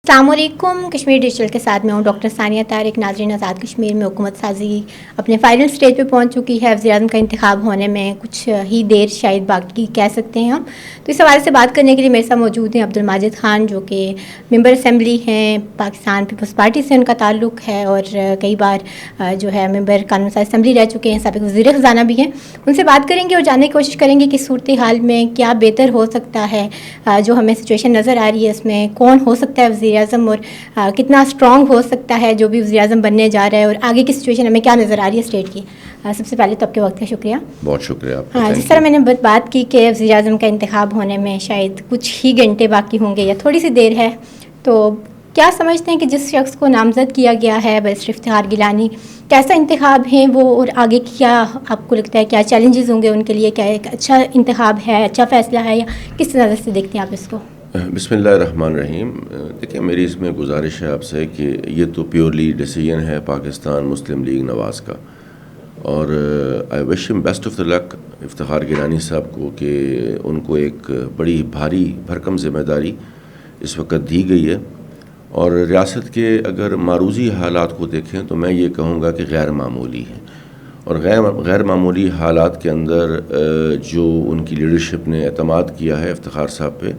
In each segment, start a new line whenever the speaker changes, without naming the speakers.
السلام علیکم. کشمیر ڈیجیٹل کے ساتھ میں ہوں ڈاکٹر ثانیہ طارق. ناظرین، آزاد کشمیر میں حکومت سازی اپنے فائنل سٹیج پہ پہنچ چکی ہے. وزیر اعظم کا انتخاب ہونے میں کچھ ہی دیر شاید باقی کہہ سکتے ہیں ہم. تو اس حوالے سے بات کرنے کے لیے میرے ساتھ موجود ہیں عبدالماجد خان، جو کہ ممبر اسمبلی ہیں. پاکستان پیپلز پارٹی سے ان کا تعلق ہے اور کئی بار جو ہے ممبر قانون ساز اسمبلی رہ چکے ہیں. سابق وزیر خزانہ بھی ہیں. ان سے بات کریں گے اور جاننے کی کوشش کریں گے کہ صورتحال میں کیا بہتر ہو سکتا ہے. جو ہمیں سچویشن نظر آ رہی ہے اس میں کون ہو سکتا ہے وزیر اعظم اور کتنا اسٹرانگ ہو سکتا ہے جو بھی وزیر اعظم بننے جا رہا ہے، اور آگے کی سچویشن ہمیں کیا نظر آ رہی ہے اسٹیٹ کی. سب سے پہلے تو آپ کے وقت کا شکریہ.
بہت شکریہ.
جس طرح میں نے بات کی کہ وزیر اعظم کا انتخاب ہونے میں شاید کچھ ہی گھنٹے باقی ہوں گے یا تھوڑی سی دیر ہے، تو کیا سمجھتے ہیں کہ جس شخص کو نامزد کیا گیا ہے بریسٹر افتخار گیلانی، کیسا انتخاب ہے وہ، اور آگے کیا آپ کو لگتا ہے کیا چیلنجز ہوں گے ان کے لیے؟ کیا ایک اچھا انتخاب ہے، اچھا فیصلہ ہے، یا کس نظر سے دیکھتے ہیں آپ اس کو؟
بسم اللہ الرحمن الرحیم. دیکھیں، میری اس میں گزارش ہے آپ سے کہ یہ تو پیورلی ڈیسیجن ہے پاکستان مسلم لیگ نواز کا، اور آئی وش ہم بیسٹ آف دا لک افتخار گیلانی صاحب کو کہ ان کو ایک بڑی بھاری بھرکم ذمہ داری اس وقت دی گئی ہے. اور ریاست کے اگر معروضی حالات کو دیکھیں تو میں یہ کہوں گا کہ غیر معمولی ہیں، اور غیر معمولی حالات کے اندر جو ان کی لیڈرشپ نے اعتماد کیا ہے افتخار صاحب پہ،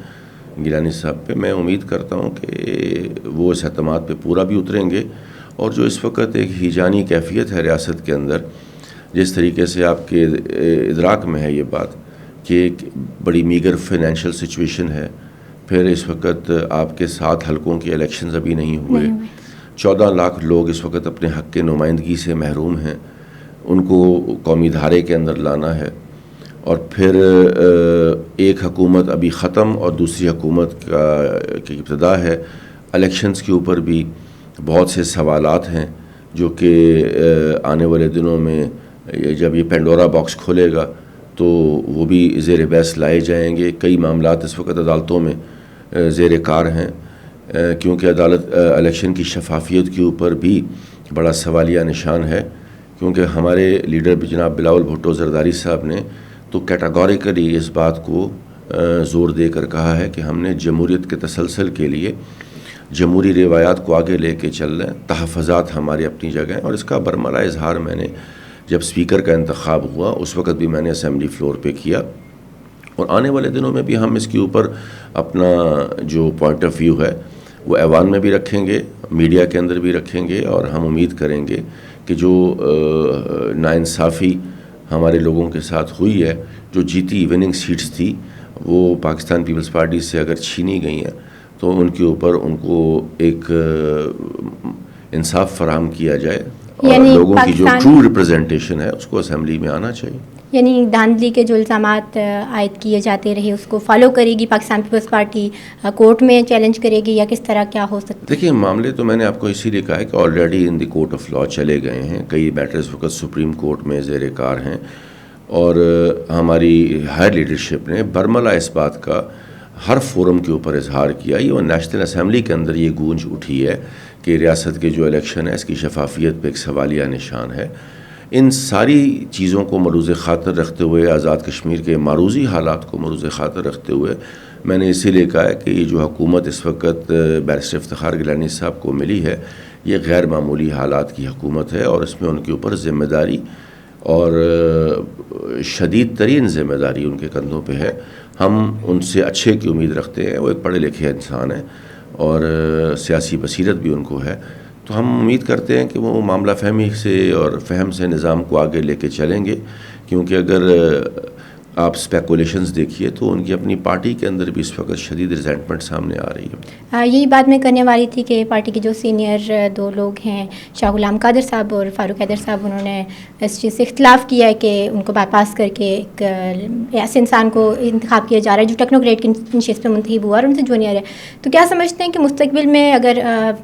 گیلانی صاحب پہ، میں امید کرتا ہوں کہ وہ اس اعتماد پہ پورا بھی اتریں گے. اور جو اس وقت ایک ہیجانی کیفیت ہے ریاست کے اندر، جس طریقے سے آپ کے ادراک میں ہے یہ بات کہ ایک بڑی میگر فائنینشیل سچویشن ہے، پھر اس وقت آپ کے 7 حلقوں کے الیکشنز ابھی نہیں ہوئے، 14 لاکھ لوگ اس وقت اپنے حق کے نمائندگی سے محروم ہیں، ان کو قومی دھارے کے اندر لانا ہے. اور پھر ایک حکومت ابھی ختم اور دوسری حکومت کی ابتدا ہے. الیکشنز کے اوپر بھی بہت سے سوالات ہیں جو کہ آنے والے دنوں میں جب یہ پینڈورا باکس کھولے گا تو وہ بھی زیر بحث لائے جائیں گے. کئی معاملات اس وقت عدالتوں میں زیر کار ہیں، کیونکہ عدالت الیکشن کی شفافیت کے اوپر بھی بڑا سوالیہ نشان ہے. کیونکہ ہمارے لیڈر جناب بلاول بھٹو زرداری صاحب نے تو کیٹاگوریکلی اس بات کو زور دے کر کہا ہے کہ ہم نے جمہوریت کے تسلسل کے لیے جمہوری روایات کو آگے لے کے چل رہے ہیں، تحفظات ہماری اپنی جگہ ہیں. اور اس کا برملا اظہار میں نے جب اسپیکر کا انتخاب ہوا اس وقت بھی میں نے اسمبلی فلور پہ کیا، اور آنے والے دنوں میں بھی ہم اس کے اوپر اپنا جو پوائنٹ آف ویو ہے وہ ایوان میں بھی رکھیں گے، میڈیا کے اندر بھی رکھیں گے. اور ہم امید کریں گے کہ جو ناانصافی ہمارے لوگوں کے ساتھ ہوئی ہے، جو جیتی وننگ سیٹس تھی وہ پاکستان پیپلز پارٹی سے اگر چھینی گئی ہیں تو ان کے اوپر ان کو ایک انصاف فراہم کیا جائے، اور لوگوں کی جو ٹرو ریپرزنٹیشن ہے اس کو اسمبلی میں آنا چاہیے.
یعنی دھاندلی کے جو الزامات عائد کیے جاتے رہے اس کو فالو کرے گی پاکستان پیپلز پارٹی، کورٹ میں چیلنج کرے گی، یا کس طرح کیا ہو سکتا ہے؟
دیکھیے، معاملے تو میں نے آپ کو اسی لیے کہا ہے کہ already in the court of law چلے گئے ہیں. کئی میٹرز وقت سپریم کورٹ میں زیر کار ہیں، اور ہماری ہائر لیڈرشپ نے برملا اس بات کا ہر فورم کے اوپر اظہار کیا. یہ نیشنل اسمبلی کے اندر یہ گونج اٹھی ہے کہ ریاست کے جو الیکشن ہے اس کی شفافیت پہ ایک سوالیہ نشان ہے. ان ساری چیزوں کو ملحوظ خاطر رکھتے ہوئے، آزاد کشمیر کے معروضی حالات کو ملحوظ خاطر رکھتے ہوئے، میں نے اسی لیے کہا ہے کہ یہ جو حکومت اس وقت بیرسٹر افتخار گیلانی صاحب کو ملی ہے یہ غیر معمولی حالات کی حکومت ہے، اور اس میں ان کے اوپر ذمہ داری اور شدید ترین ذمہ داری ان کے کندھوں پہ ہے. ہم ان سے اچھے کی امید رکھتے ہیں. وہ ایک پڑھے لکھے انسان ہیں اور سیاسی بصیرت بھی ان کو ہے، تو ہم امید کرتے ہیں کہ وہ معاملہ فہمی سے اور فہم سے نظام کو آگے لے کے چلیں گے. کیونکہ اگر آپ اسپیکولیشنز دیکھیے تو ان کی اپنی پارٹی کے اندر بھی اس وقت شدید ریزنٹمنٹ سامنے آ رہی ہے.
یہی بات میں کرنے والی تھی کہ پارٹی کے جو سینئر 2 لوگ ہیں، شاہ غلام قادر صاحب اور فاروق حیدر صاحب، انہوں نے اس چیز سے اختلاف کیا ہے کہ ان کو بائی پاس کر کے ایک ایسے انسان کو انتخاب کیا جا رہا ہے جو ٹیکنوکریٹ کی نشست پہ منتخب ہوا اور ان سے جونیئر ہے. تو کیا سمجھتے ہیں کہ مستقبل میں اگر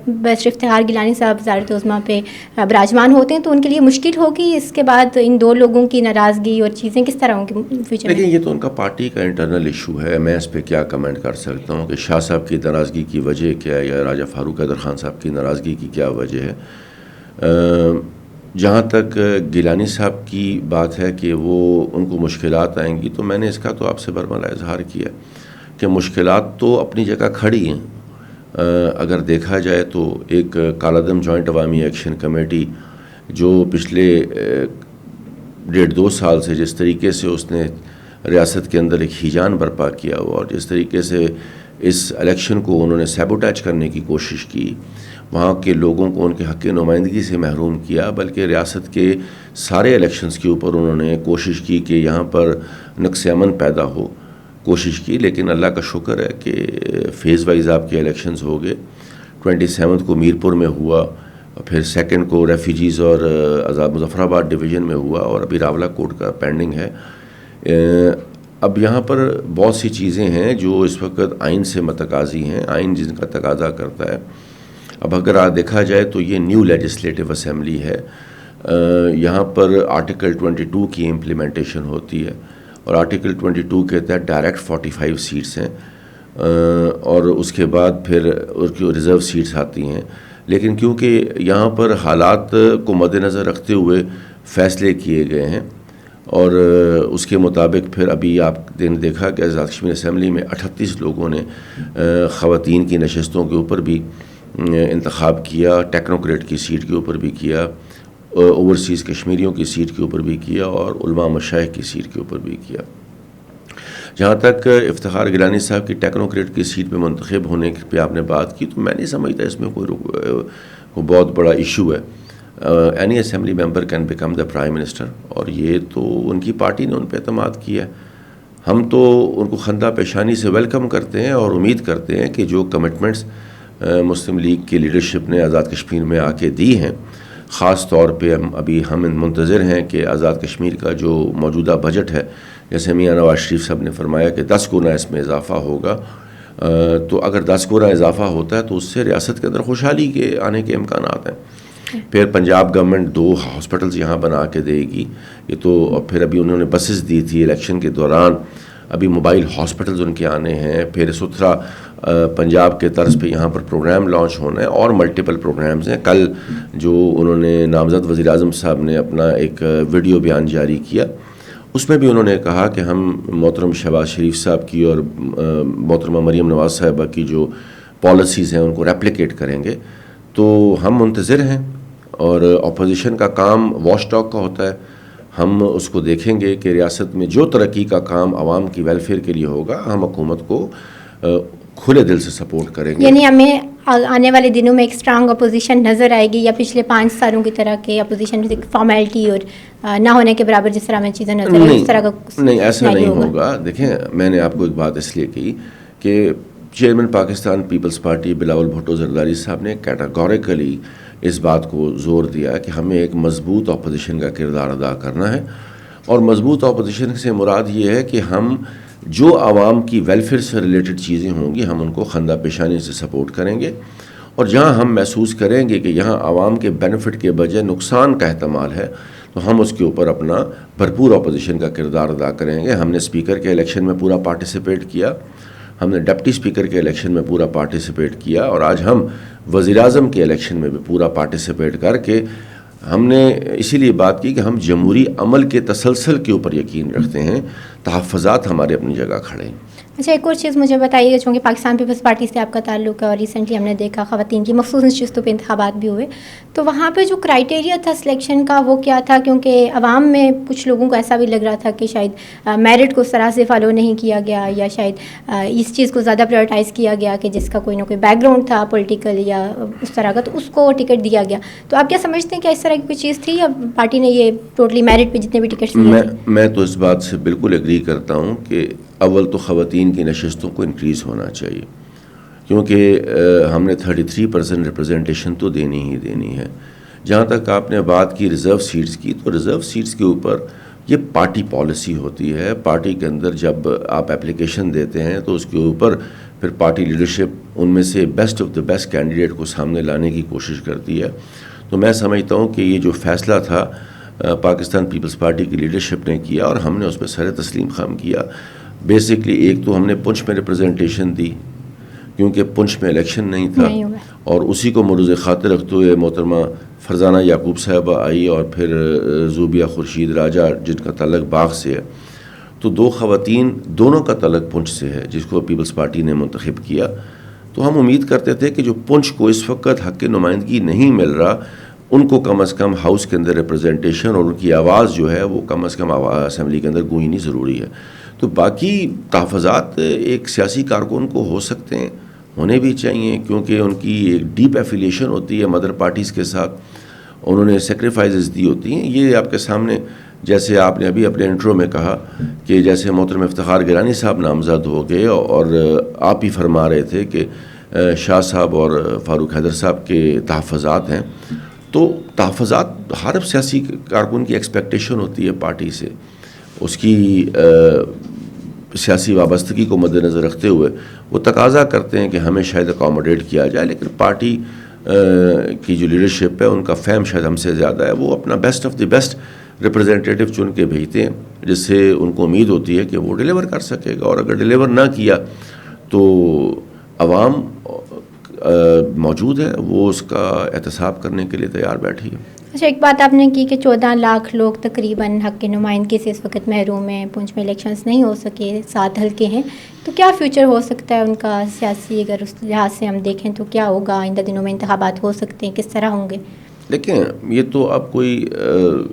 بیرسٹر افتخار گیلانی صاحب وزارت عظمیٰ پہ براجمان ہوتے ہیں تو ان کے لیے مشکل ہوگی؟ اس کے بعد ان 2 لوگوں کی ناراضگی اور چیزیں کس طرح ہوں گی فیوچر میں؟
لیکن یہ تو ان کا پارٹی کا انٹرنل ایشو ہے. میں اس پہ کیا کمنٹ کر سکتا ہوں کہ شاہ صاحب کی ناراضگی کی وجہ کیا ہے، یا راجہ فاروق حیدر خان صاحب کی ناراضگی کی کیا وجہ ہے. جہاں تک گیلانی صاحب کی بات ہے کہ وہ ان کو مشکلات آئیں گی، تو میں نے اس کا تو آپ سے برملا اظہار کیا کہ مشکلات تو اپنی جگہ کھڑی ہیں، اگر دیکھا جائے تو ایک کالعدم جوائنٹ عوامی ایکشن کمیٹی جو پچھلے 1.5-2 سال سے جس طریقے سے اس نے ریاست کے اندر ایک ہیجان برپا کیا ہوا اور جس طریقے سے اس الیکشن کو انہوں نے سیبوٹیج کرنے کی کوشش کی، وہاں کے لوگوں کو ان کے حق نمائندگی سے محروم کیا، بلکہ ریاست کے سارے الیکشنز کے اوپر انہوں نے کوشش کی کہ یہاں پر نقص امن پیدا ہو، کوشش کی. لیکن اللہ کا شکر ہے کہ فیز وائز آپ کے الیکشنز ہو گئے. 27 کو میرپور میں ہوا، پھر 2 کو ریفیوجیز اور آزاد مظفر آباد ڈویژن میں ہوا، اور ابھی راولہ کوٹ کا پینڈنگ ہے. اب یہاں پر بہت سی چیزیں ہیں جو اس وقت آئین سے متقاضی ہیں، آئین جن کا تقاضا کرتا ہے. اب اگر دیکھا جائے تو یہ نیو لیجسلیٹو اسمبلی ہے، یہاں پر آرٹیکل 22 کی امپلیمنٹیشن ہوتی ہے، اور آرٹیکل 22 کے تحت ڈائریکٹ 45 سیٹس ہیں، اور اس کے بعد پھر اس کی ریزرو سیٹس آتی ہیں. لیکن کیونکہ یہاں پر حالات کو مد نظر رکھتے ہوئے فیصلے کیے گئے ہیں، اور اس کے مطابق پھر ابھی آپ نے دیکھا کہ آزاد کشمیر اسمبلی میں 38 لوگوں نے خواتین کی نشستوں کے اوپر بھی انتخاب کیا، ٹیکنوکریٹ کی سیٹ کے اوپر بھی کیا، اوورسیز کشمیریوں کی سیٹ کے اوپر بھی کیا، اور علماء مشائخ کی سیٹ کے اوپر بھی کیا. جہاں تک افتخار گیلانی صاحب کی ٹیکنوکریٹ کی سیٹ پہ منتخب ہونے پہ آپ نے بات کی، تو میں نہیں سمجھتا اس میں کوئی بہت بڑا ایشو ہے. Any assembly member can become the prime minister, اور یہ تو ان کی پارٹی نے ان پہ اعتماد کیا ہے. ہم تو ان کو خندہ پیشانی سے ویلکم کرتے ہیں اور امید کرتے ہیں کہ جو کمٹمنٹس مسلم لیگ کی لیڈرشپ نے آزاد کشمیر میں آ کے دی ہیں، خاص طور پہ ہم منتظر ہیں کہ آزاد کشمیر کا جو موجودہ بجٹ ہے، جیسے میاں نواز شریف صاحب نے فرمایا کہ 10 گنا اس میں اضافہ ہوگا، تو اگر 10 گنا اضافہ ہوتا ہے تو اس سے ریاست کے اندر خوشحالی کے آنے کے امکانات ہیں. پھر پنجاب گورنمنٹ 2 ہاسپٹلز یہاں بنا کے دے گی، یہ تو پھر ابھی انہوں نے بسز دی تھی الیکشن کے دوران، ابھی موبائل ہاسپٹلز ان کے آنے ہیں. پھر ستھرا پنجاب کے طرز پہ یہاں پر پروگرام لانچ ہونا ہے، اور ملٹیپل پروگرامز ہیں. کل جو انہوں نے نامزد وزیر اعظم صاحب نے اپنا ایک ویڈیو بیان جاری کیا، اس میں بھی انہوں نے کہا کہ ہم محترم شہباز شریف صاحب کی اور محترمہ مریم نواز صاحبہ کی جو پالیسیز ہیں ان کو ریپلیکیٹ کریں گے. تو ہم منتظر ہیں، اور اپوزیشن کا کام واش ٹاک کا ہوتا ہے. ہم اس کو دیکھیں گے کہ ریاست میں جو ترقی کا کام عوام کی ویلفیئر کے لیے ہوگا، ہم حکومت کو کھلے دل سے سپورٹ کریں گے.
یعنی ہمیں آنے والے دنوں میں ایک اسٹرانگ اپوزیشن نظر آئے گی، یا پچھلے 5 سالوں کی طرح کہ اپوزیشن فارمیلٹی اور نہ ہونے کے برابر جس طرح میں چیزیں نظر آئی اس طرح کا
نہیں، ایسا نہیں ہوگا. دیکھیں، میں نے آپ کو ایک بات اس لیے کی کہ chairman Pakistan Peoples Party Bilawal Bhutto Zardari sahib نے کیٹاگوریکلی اس بات کو زور دیا کہ ہمیں ایک مضبوط اپوزیشن کا کردار ادا کرنا ہے. اور مضبوط اپوزیشن سے مراد یہ ہے کہ ہم جو عوام کی ویلفیئر سے ریلیٹڈ چیزیں ہوں گی ہم ان کو خندہ پیشانی سے سپورٹ کریں گے، اور جہاں ہم محسوس کریں گے کہ یہاں عوام کے بینیفٹ کے بجائے نقصان کا احتمال ہے تو ہم اس کے اوپر اپنا بھرپور اپوزیشن کا کردار ادا کریں گے. ہم نے اسپیکر کے الیکشن میں پورا پارٹیسپیٹ کیا، ہم نے ڈپٹی اسپیکر کے الیکشن میں پورا پارٹیسپیٹ کیا، اور آج ہم وزیر اعظم کے الیکشن میں بھی پورا پارٹیسپیٹ کر کے ہم نے اسی لیے بات کی کہ ہم جمہوری عمل کے تسلسل کے اوپر یقین رکھتے ہیں. تحفظات ہمارے اپنی جگہ کھڑے ہیں.
اچھا، ایک اور چیز مجھے بتائیے گا، چونکہ پاکستان پیپلز پارٹی سے آپ کا تعلق ہے اور ریسنٹلی ہم نے دیکھا خواتین کی مخصوص نشستوں پہ انتخابات بھی ہوئے، تو وہاں پہ جو کرائٹیریا تھا سلیکشن کا وہ کیا تھا؟ کیونکہ عوام میں کچھ لوگوں کو ایسا بھی لگ رہا تھا کہ شاید میرٹ کو اس طرح سے فالو نہیں کیا گیا، یا شاید اس چیز کو زیادہ پرائورٹائز کیا گیا کہ جس کا کوئی نہ کوئی بیک گراؤنڈ تھا پولیٹیکل یا اس طرح کا، تو اس کو ٹکٹ دیا گیا. تو آپ کیا سمجھتے ہیں کہ اس طرح کی کوئی چیز تھی، یا پارٹی نے یہ ٹوٹلی میرٹ پہ جتنے بھی ٹکٹس دیے تھے؟
میں تو اس بات سے بالکل ایگری کرتا ہوں کہ اول تو خواتین کی نشستوں کو انکریز ہونا چاہیے، کیونکہ ہم نے 33% ریپرزنٹیشن تو دینی ہی دینی ہے. جہاں تک آپ نے بات کی ریزرو سیٹس کی، تو ریزرو سیٹس کے اوپر یہ پارٹی پالیسی ہوتی ہے. پارٹی کے اندر جب آپ اپلیکیشن دیتے ہیں تو اس کے اوپر پھر پارٹی لیڈرشپ ان میں سے best of the best candidate کو سامنے لانے کی کوشش کرتی ہے. تو میں سمجھتا ہوں کہ یہ جو فیصلہ تھا پاکستان پیپلز پارٹی کی لیڈرشپ نے کیا، اور ہم نے اس پہ سر تسلیم خم کیا. بیسکلی ایک تو ہم نے پنچ میں ریپرزنٹیشن دی، کیونکہ پنچ میں الیکشن نہیں تھا، اور اسی کو مروز خاطر رکھتے ہوئے محترمہ فرزانہ یعقوب صاحبہ آئی، اور پھر زوبیہ خورشید راجہ جن کا تعلق باغ سے ہے. تو 2 خواتین دونوں کا تعلق پنچ سے ہے، جس کو پیپلز پارٹی نے منتخب کیا. تو ہم امید کرتے تھے کہ جو پنچ کو اس وقت حق نمائندگی نہیں مل رہا ان کو کم از کم ہاؤس کے اندر ریپرزنٹیشن اور ان کی آواز جو ہے وہ کم از کم اسمبلی کے اندر گونجنی ضروری ہے. تو باقی تحفظات ایک سیاسی کارکن کو ہو سکتے ہیں, ہونے بھی چاہیے, کیونکہ ان کی ایک ڈیپ ایفیلیشن ہوتی ہے مدر پارٹیز کے ساتھ, انہوں نے سیکریفائزز دی ہوتی ہیں. یہ آپ کے سامنے جیسے آپ نے ابھی اپنے انٹرو میں کہا کہ جیسے محترم افتخار گیلانی صاحب نامزد ہو گئے اور آپ ہی فرما رہے تھے کہ شاہ صاحب اور فاروق حیدر صاحب کے تحفظات ہیں, تو تحفظات ہر سیاسی کارکن کی ایکسپیکٹیشن ہوتی ہے پارٹی سے, اس کی سیاسی وابستگی کو مد نظر رکھتے ہوئے وہ تقاضا کرتے ہیں کہ ہمیں شاید اکاموڈیٹ کیا جائے, لیکن پارٹی کی جو لیڈرشپ ہے ان کا فہم شاید ہم سے زیادہ ہے, وہ اپنا بیسٹ آف دی بیسٹ ریپرزینٹیٹیو چن کے بھیجتے ہیں جس سے ان کو امید ہوتی ہے کہ وہ ڈیلیور کر سکے گا, اور اگر ڈیلیور نہ کیا تو عوام موجود ہے, وہ اس کا احتساب کرنے کے لیے تیار بیٹھی ہے.
اچھا, ایک بات آپ نے کی کہ 14 لاکھ لوگ تقریباً حق کی نمائندگی سے اس وقت محروم ہیں, پونچھ میں الیکشنز نہیں ہو سکے, 7 حلقے ہیں, تو کیا فیوچر ہو سکتا ہے ان کا سیاسی, اگر اس لحاظ سے ہم دیکھیں تو کیا ہوگا, آئندہ دنوں میں انتخابات ہو سکتے ہیں, کس طرح ہوں گے؟
دیکھیں, یہ تو اب کوئی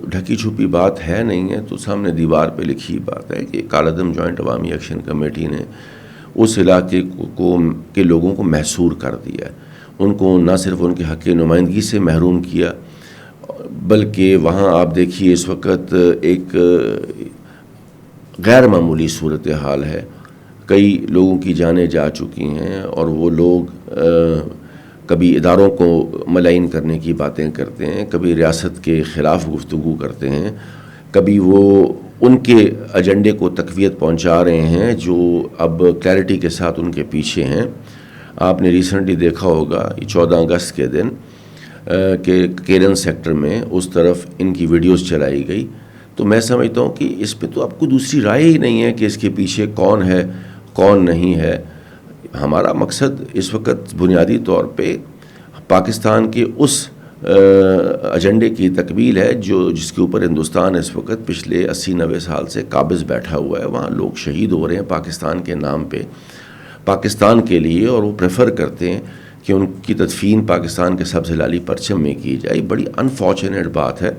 ڈھکی چھپی بات ہے نہیں ہے, تو سامنے دیوار پہ لکھی بات ہے کہ کالعدم جوائنٹ عوامی ایکشن کمیٹی نے اس علاقے کے لوگوں کو محصور کر دیا ہے, ان کو نہ صرف ان کے حق نمائندگی سے محروم کیا, بلکہ وہاں آپ دیکھیے اس وقت ایک غیر معمولی صورتحال ہے, کئی لوگوں کی جانیں جا چکی ہیں, اور وہ لوگ کبھی اداروں کو ملعین کرنے کی باتیں کرتے ہیں, کبھی ریاست کے خلاف گفتگو کرتے ہیں, کبھی وہ ان کے ایجنڈے کو تقویت پہنچا رہے ہیں جو اب کلیئرٹی کے ساتھ ان کے پیچھے ہیں. آپ نے ریسنٹلی دیکھا ہوگا 14 اگست کے دن کہ کیرن سیکٹر میں اس طرف ان کی ویڈیوز چلائی گئی, تو میں سمجھتا ہوں کہ اس پہ تو آپ کو دوسری رائے ہی نہیں ہے کہ اس کے پیچھے کون ہے کون نہیں ہے. ہمارا مقصد اس وقت بنیادی طور پہ پاکستان کے اس ایجنڈے کی تکمیل ہے جس کے اوپر ہندوستان اس وقت پچھلے 80-90 سال سے قابض بیٹھا ہوا ہے. وہاں لوگ شہید ہو رہے ہیں پاکستان کے نام پہ, پاکستان کے لیے, اور وہ پریفر کرتے ہیں کہ ان کی تدفین پاکستان کے سبز ہلالی پرچم میں کی جائے. بڑی انفارچونیٹ بات ہے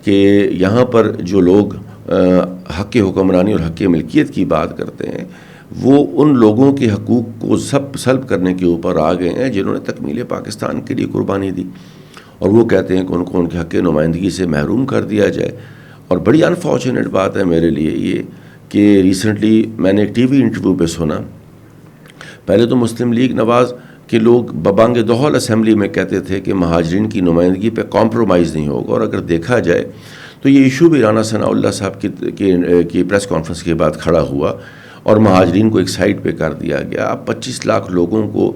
کہ یہاں پر جو لوگ حق حکمرانی اور حق ملکیت کی بات کرتے ہیں وہ ان لوگوں کے حقوق کو سلب کرنے کے اوپر آ گئے ہیں جنہوں نے تکمیل پاکستان کے لیے قربانی دی, اور وہ کہتے ہیں کہ ان کو ان کے حق نمائندگی سے محروم کر دیا جائے. اور بڑی انفارچونیٹ بات ہے میرے لیے یہ کہ ریسنٹلی میں نے ایک ٹی وی انٹرویو پہ سنا, پہلے تو مسلم لیگ نواز کے لوگ ببانگ دہل اسمبلی میں کہتے تھے کہ مہاجرین کی نمائندگی پہ کمپرومائز نہیں ہوگا, اور اگر دیکھا جائے تو یہ ایشو بھی رانا ثناء اللہ صاحب کی پریس کانفرنس کے بعد کھڑا ہوا اور مہاجرین کو ایک سائڈ پہ کر دیا گیا. اب 25 لاکھ لوگوں کو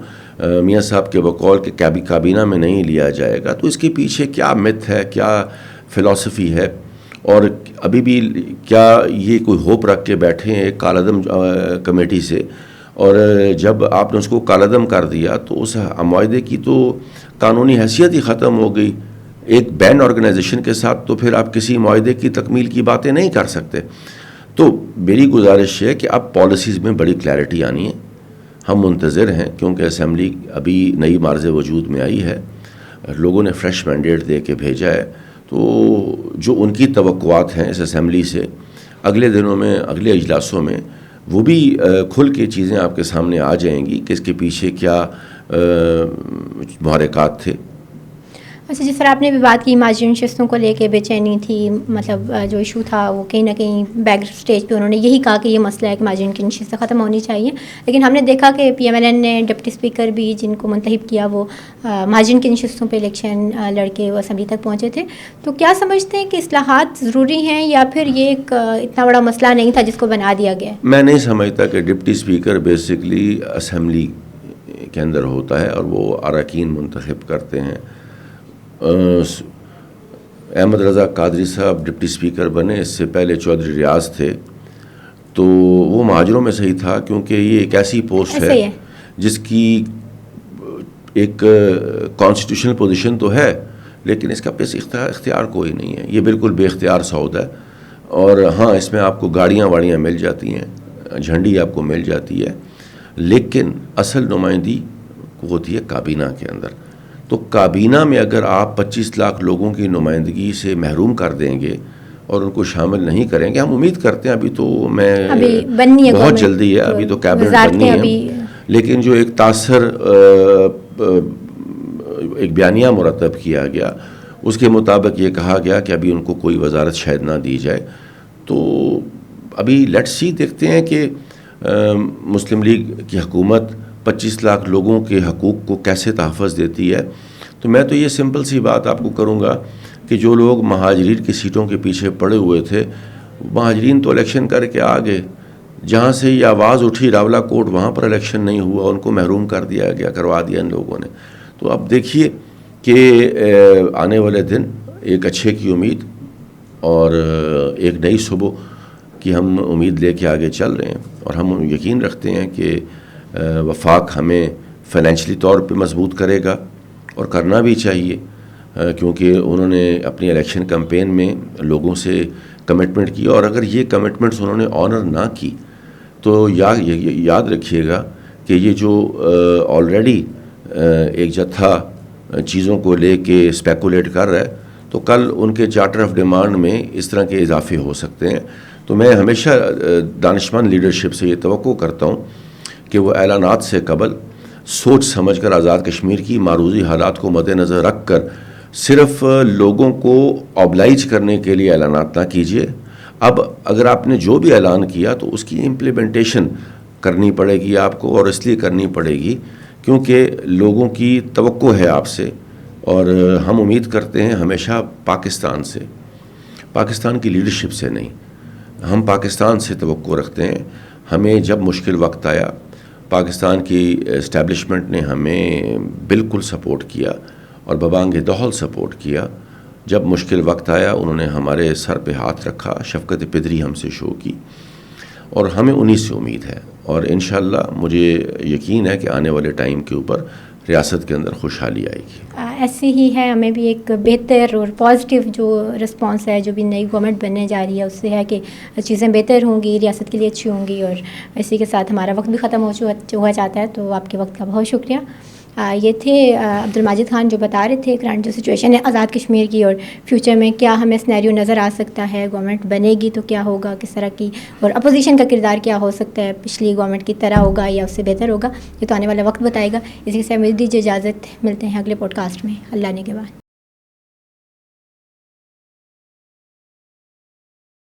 میاں صاحب کے بقول کے کابینہ میں نہیں لیا جائے گا, تو اس کے پیچھے کیا مت ہے, کیا فلسفی ہے, اور ابھی بھی کیا یہ کوئی ہوپ رکھ کے بیٹھے ہیں ایک کالعدم کمیٹی سے, اور جب آپ نے اس کو کالعدم کر دیا تو اس معاہدے کی تو قانونی حیثیت ہی ختم ہو گئی ایک بین آرگنائزیشن کے ساتھ, تو پھر آپ کسی معاہدے کی تکمیل کی باتیں نہیں کر سکتے. تو میری گزارش ہے کہ اب پالیسیز میں بڑی کلیئرٹی آنی ہے, ہم منتظر ہیں کیونکہ اسمبلی ابھی نئی مارز وجود میں آئی ہے, لوگوں نے فریش مینڈیٹ دے کے بھیجا ہے, تو جو ان کی توقعات ہیں اس اسمبلی سے اگلے دنوں میں اگلے اجلاسوں میں وہ بھی کھل کے چیزیں آپ کے سامنے آ جائیں گی کہ اس کے پیچھے کیا محرکات تھے.
اچھا, جس طرح آپ نے بھی بات کی مہاجرین نشستوں کو لے کے بے چینی تھی, مطلب جو ایشو تھا وہ کہیں نہ کہیں بیک اسٹیج پہ انہوں نے یہی کہا کہ یہ مسئلہ ہے کہ مہاجرین کی نشستیں ختم ہونی چاہیے, لیکن ہم نے دیکھا کہ پی ایم ایل این نے ڈپٹی اسپیکر بھی جن کو منتخب کیا وہ مہاجرین کی نشستوں پہ الیکشن لڑ کے وہ اسمبلی تک پہنچے تھے. تو کیا سمجھتے ہیں کہ اصلاحات ضروری ہیں یا پھر یہ ایک اتنا بڑا مسئلہ نہیں تھا جس کو بنا دیا گیا؟
میں نہیں سمجھتا کہ ڈپٹی اسپیکر بیسکلی اسمبلی کے اندر ہوتا ہے اور وہ اراکین منتخب کرتے ہیں. احمد رضا قادری صاحب ڈپٹی اسپیکر بنے, اس سے پہلے چودھری ریاض تھے, تو وہ مہاجروں میں صحیح تھا کیونکہ یہ ایک ایسی پوسٹ ہے جس کی ایک کانسٹیٹیوشنل پوزیشن تو ہے لیکن اس کا پیس اختیار کوئی نہیں ہے, یہ بالکل بے اختیار سودا ہے. اور ہاں اس میں آپ کو گاڑیاں واڑیاں مل جاتی ہیں, جھنڈی آپ کو مل جاتی ہے, لیکن اصل نمائندگی ہوتی ہے کابینہ کے اندر. تو کابینہ میں اگر آپ 25 لاکھ لوگوں کی نمائندگی سے محروم کر دیں گے اور ان کو شامل نہیں کریں گے, ہم امید کرتے ہیں, ابھی تو بہت جلدی ہے, ابھی تو کیبنٹ بننی ہے, لیکن جو ایک تاثر ایک بیانیہ مرتب کیا گیا اس کے مطابق یہ کہا گیا کہ ابھی ان کو کوئی وزارت شاید نہ دی جائے. تو ابھی لیٹس سی, دیکھتے ہیں کہ مسلم لیگ کی حکومت 25 لاکھ لوگوں کے حقوق کو کیسے تحفظ دیتی ہے. تو میں تو یہ سمپل سی بات آپ کو کروں گا کہ جو لوگ مہاجرین کی سیٹوں کے پیچھے پڑے ہوئے تھے, مہاجرین تو الیکشن کر کے آ گئے, جہاں سے یہ آواز اٹھی راولہ کوٹ وہاں پر الیکشن نہیں ہوا, ان کو محروم کر دیا گیا, کروا دیا ان لوگوں نے. تو اب دیکھیے کہ آنے والے دن ایک اچھے کی امید اور ایک نئی صبح کی ہم امید لے کے آگے چل رہے ہیں, اور ہم یقین رکھتے ہیں کہ وفاق ہمیں فائنینشلی طور پہ مضبوط کرے گا, اور کرنا بھی چاہیے, کیونکہ انہوں نے اپنی الیکشن کمپین میں لوگوں سے کمٹمنٹ کی, اور اگر یہ کمٹمنٹس انہوں نے آنر نہ کی تو یاد رکھیے گا کہ یہ جو آلریڈی ایک جتھا چیزوں کو لے کے اسپیکولیٹ کر رہا ہے, تو کل ان کے چارٹر آف ڈیمانڈ میں اس طرح کے اضافے ہو سکتے ہیں. تو میں ہمیشہ دانشمند لیڈرشپ سے یہ توقع کرتا ہوں کہ وہ اعلانات سے قبل سوچ سمجھ کر آزاد کشمیر کی معروضی حالات کو مد نظر رکھ کر صرف لوگوں کو اوبلائج کرنے کے لیے اعلانات نہ کیجیے. اب اگر آپ نے جو بھی اعلان کیا تو اس کی امپلیمنٹیشن کرنی پڑے گی آپ کو, اور اس لیے کرنی پڑے گی کیونکہ لوگوں کی توقع ہے آپ سے, اور ہم امید کرتے ہیں ہمیشہ پاکستان سے, پاکستان کی لیڈرشپ سے نہیں, ہم پاکستان سے توقع رکھتے ہیں. ہمیں جب مشکل وقت آیا پاکستان کی اسٹیبلشمنٹ نے ہمیں بالکل سپورٹ کیا, اور ببانگ دہل سپورٹ کیا. جب مشکل وقت آیا انہوں نے ہمارے سر پہ ہاتھ رکھا, شفقت پدری ہم سے شو کی, اور ہمیں انہی سے امید ہے. اور انشاءاللہ مجھے یقین ہے کہ آنے والے ٹائم کے اوپر ریاست کے اندر خوشحالی آئے گی.
ایسے ہی ہے, ہمیں بھی ایک بہتر اور پازیٹیو جو رسپانس ہے جو بھی نئی گورنمنٹ بننے جا رہی ہے اس سے ہے کہ چیزیں بہتر ہوں گی, ریاست کے لیے اچھی ہوں گی. اور اسی کے ساتھ ہمارا وقت بھی ختم ہوا جاتا ہے, تو آپ کے وقت کا بہت شکریہ. یہ تھے عبد الماجد خان جو بتا رہے تھے کرنٹ جو سچویشن ہے آزاد کشمیر کی, اور فیوچر میں کیا ہمیں سینیریو نظر آ سکتا ہے, گورنمنٹ بنے گی تو کیا ہوگا, کس طرح کی, اور اپوزیشن کا کردار کیا ہو سکتا ہے, پچھلی گورنمنٹ کی طرح ہوگا یا اس سے بہتر ہوگا, یہ تو آنے والا وقت بتائے گا. اسی سے مجھے دیجیے اجازت, ملتے ہیں اگلے پوڈ کاسٹ میں اللہ نے کے بعد.